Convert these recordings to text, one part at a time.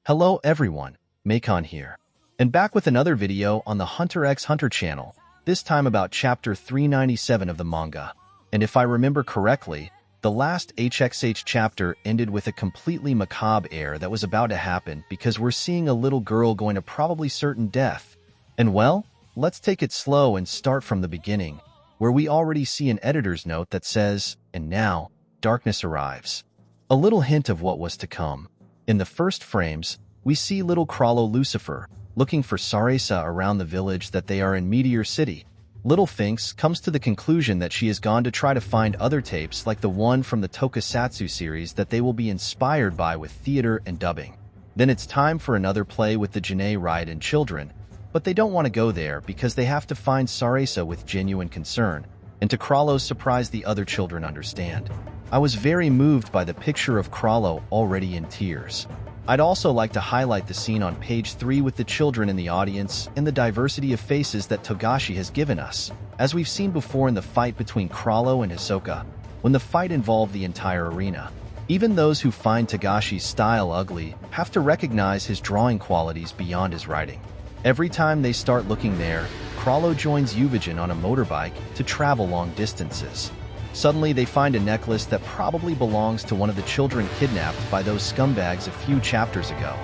Hello everyone, Macon here, and back with another video on the Hunter x Hunter channel, this time about chapter 397 of the manga. And if I remember correctly, the last HXH chapter ended with a completely macabre air that was about to happen because we're seeing a little girl going to probably certain death. And well, let's take it slow and start from the beginning, where we already see an editor's note that says, "And now, darkness arrives." A little hint of what was to come. In the first frames, we see little Crollo Lucifer looking for Sarasa around the village that they are in Meteor City. Little Finks comes to the conclusion that she has gone to try to find other tapes like the one from the Tokusatsu series that they will be inspired by with theater and dubbing. Then it's time for another play with the Janae Raiden children, but they don't want to go there because they have to find Sarasa with genuine concern, and to Crollo's surprise the other children understand. I was very moved by the picture of Crollo already in tears. I'd also like to highlight the scene on page 3 with the children in the audience and the diversity of faces that Togashi has given us, as we've seen before in the fight between Crollo and Hisoka, when the fight involved the entire arena. Even those who find Togashi's style ugly have to recognize his drawing qualities beyond his writing. Every time they start looking there, Crollo joins Yuvijin on a motorbike to travel long distances. Suddenly, they find a necklace that probably belongs to one of the children kidnapped by those scumbags a few chapters ago.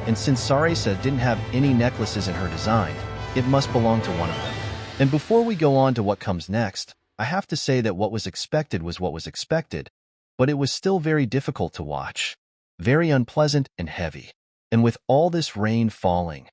And since Sarasa didn't have any necklaces in her design, it must belong to one of them. And before we go on to what comes next, I have to say that what was expected was what was expected, but it was still very difficult to watch, very unpleasant and heavy. And with all this rain falling,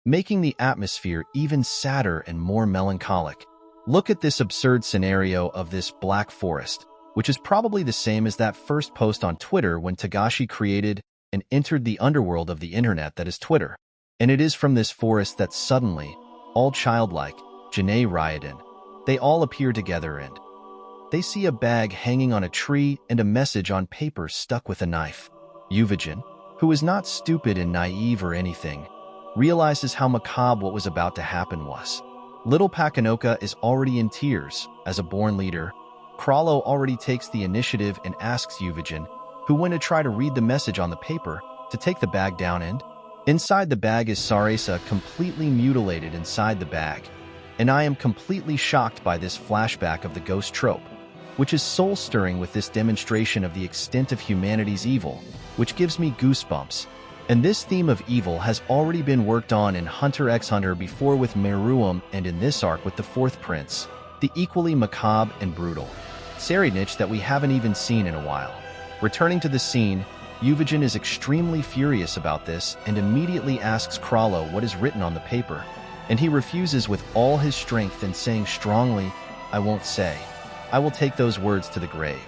making the atmosphere even sadder and more melancholic. Look at this absurd scenario of this black forest, which is probably the same as that first post on Twitter when Togashi created and entered the underworld of the internet that is Twitter. And it is from this forest that suddenly, all childlike, Janae Raiden, they all appear together and they see a bag hanging on a tree and a message on paper stuck with a knife. Yuvijin, who is not stupid and naive or anything, realizes how macabre what was about to happen was. Little Pakanoka is already in tears. As a born leader, Crollo already takes the initiative and asks Yuvijin, who went to try to read the message on the paper, to take the bag down and inside the bag is Sarasa completely mutilated inside the bag. And I am completely shocked by this flashback of the ghost trope, which is soul-stirring with this demonstration of the extent of humanity's evil, which gives me goosebumps. And this theme of evil has already been worked on in Hunter x Hunter before with Meruem and in this arc with the Fourth Prince, the equally macabre and brutal Serenich that we haven't even seen in a while. Returning to the scene, Yuvijin is extremely furious about this and immediately asks Crollo what is written on the paper, and he refuses with all his strength and saying strongly, "I won't say. I will take those words to the grave."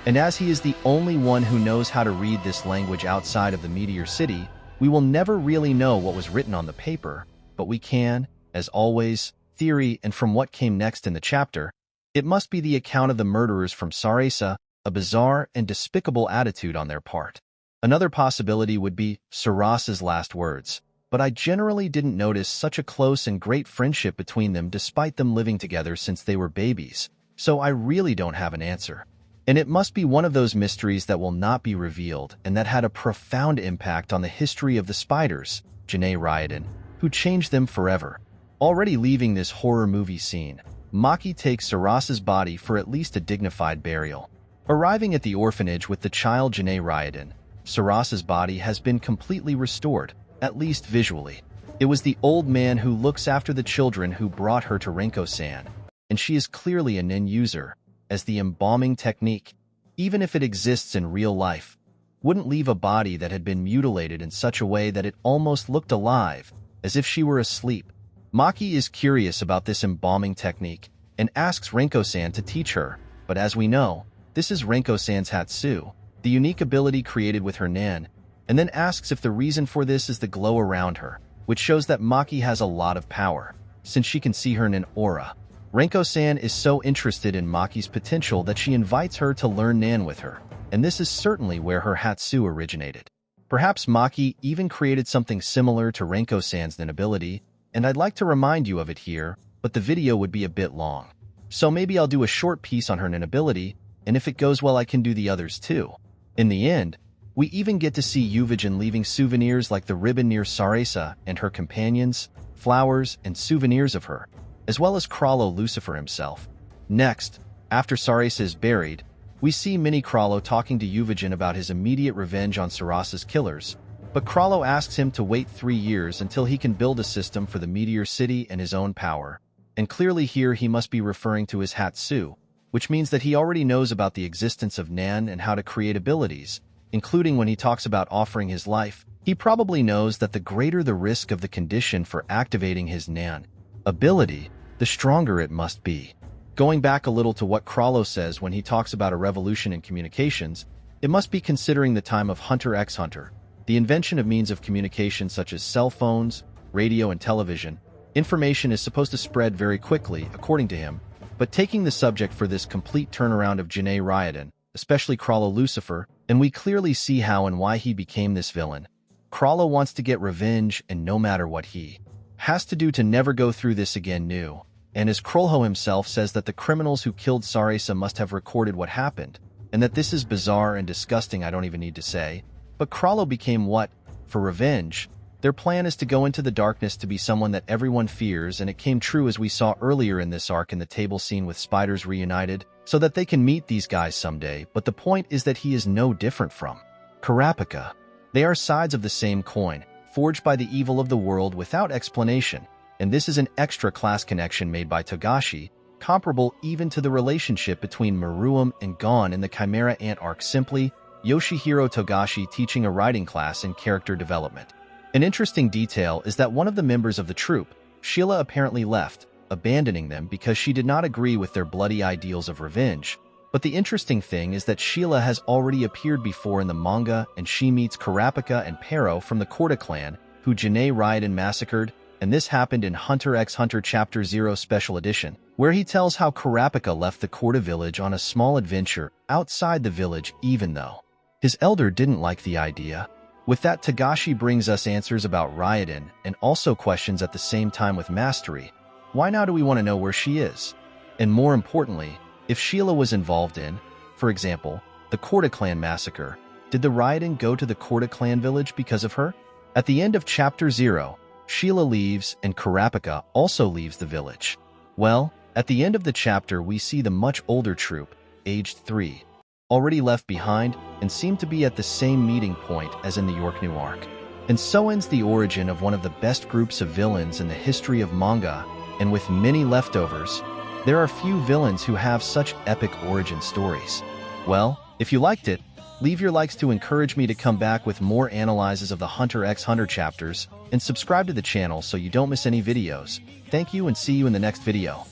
And as he is the only one who knows how to read this language outside of the Meteor City, we will never really know what was written on the paper, but we can, as always, theory and from what came next in the chapter, it must be the account of the murderers from Sarasa, a bizarre and despicable attitude on their part. Another possibility would be Sarasa's last words, but I generally didn't notice such a close and great friendship between them despite them living together since they were babies, so I really don't have an answer. And it must be one of those mysteries that will not be revealed and that had a profound impact on the history of the spiders, Janae Raiden, who changed them forever. Already leaving this horror movie scene, Maki takes Sarasa's body for at least a dignified burial. Arriving at the orphanage with the child Janae Raiden, Sarasa's body has been completely restored, at least visually. It was the old man who looks after the children who brought her to Renko-san, and she is clearly a nin user, as the embalming technique, even if it exists in real life, wouldn't leave a body that had been mutilated in such a way that it almost looked alive, as if she were asleep. Maki is curious about this embalming technique and asks Renko-san to teach her, but as we know, this is Renko-san's Hatsu, the unique ability created with her nan, and then asks if the reason for this is the glow around her, which shows that Maki has a lot of power, since she can see her nin aura. Renko-san is so interested in Maki's potential that she invites her to learn Nan with her, and this is certainly where her Hatsu originated. Perhaps Maki even created something similar to Renko-san's Nan ability, and I'd like to remind you of it here, but the video would be a bit long. So maybe I'll do a short piece on her Nan ability, and if it goes well I can do the others too. In the end, We even get to see Yuvijin leaving souvenirs like the ribbon near Sarasa and her companions, flowers, and souvenirs of her, as well as Krallo Lucifer himself. Next, after Sarasa is buried, we see Mini Krallo talking to Yuvijin about his immediate revenge on Sarasa's killers, but Krallo asks him to wait 3 years until he can build a system for the Meteor City and his own power. And clearly here he must be referring to his Hatsu, which means that he already knows about the existence of Nan and how to create abilities, including when he talks about offering his life. He probably knows that the greater the risk of the condition for activating his Nan ability, the stronger it must be. Going back a little to what Krallo says when he talks about a revolution in communications, it must be considering the time of Hunter x Hunter, the invention of means of communication such as cell phones, radio, and television. Information is supposed to spread very quickly, according to him, but taking the subject for this complete turnaround of Janae Raiden, especially Krallo Lucifer, and we clearly see how and why he became this villain. Krallo wants to get revenge, and no matter what he has to do to never go through this again new. And as Krolho himself says that the criminals who killed Sarasa must have recorded what happened, and that this is bizarre and disgusting, I don't even need to say. But Krallo became what? For revenge. Their plan is to go into the darkness to be someone that everyone fears, and it came true as we saw earlier in this arc in the table scene with Spiders reunited, so that they can meet these guys someday. But the point is that he is no different from Kurapika. They are sides of the same coin, forged by the evil of the world without explanation, and this is an extra class connection made by Togashi, comparable even to the relationship between Meruem and Gon in the Chimera Ant arc. Simply, Yoshihiro Togashi teaching a writing class in character development. An interesting detail is that one of the members of the troupe, Sheila, apparently left, abandoning them because she did not agree with their bloody ideals of revenge. But the interesting thing is that Sheila has already appeared before in the manga, and she meets Kurapika and Pero from the Korda clan, who Janae Raiden massacred, and this happened in Hunter x Hunter Chapter 0 Special Edition, where he tells how Kurapika left the Korda village on a small adventure outside the village even though his elder didn't like the idea. With that, Togashi brings us answers about Raiden and also questions at the same time with Mastery. Why now do we want to know where she is? And more importantly, if Sheila was involved in, for example, the Korda clan massacre, did the Raiden go to the Korda clan village because of her? At the end of Chapter 0, Sheila leaves and Kurapika also leaves the village. Well, at the end of the chapter we see the much older troupe, aged 3, already left behind and seem to be at the same meeting point as in the York New arc. And so ends the origin of one of the best groups of villains in the history of manga, and with many leftovers, there are few villains who have such epic origin stories. Well, if you liked it, leave your likes to encourage me to come back with more analyses of the Hunter x Hunter chapters, and subscribe to the channel so you don't miss any videos. Thank you and see you in the next video.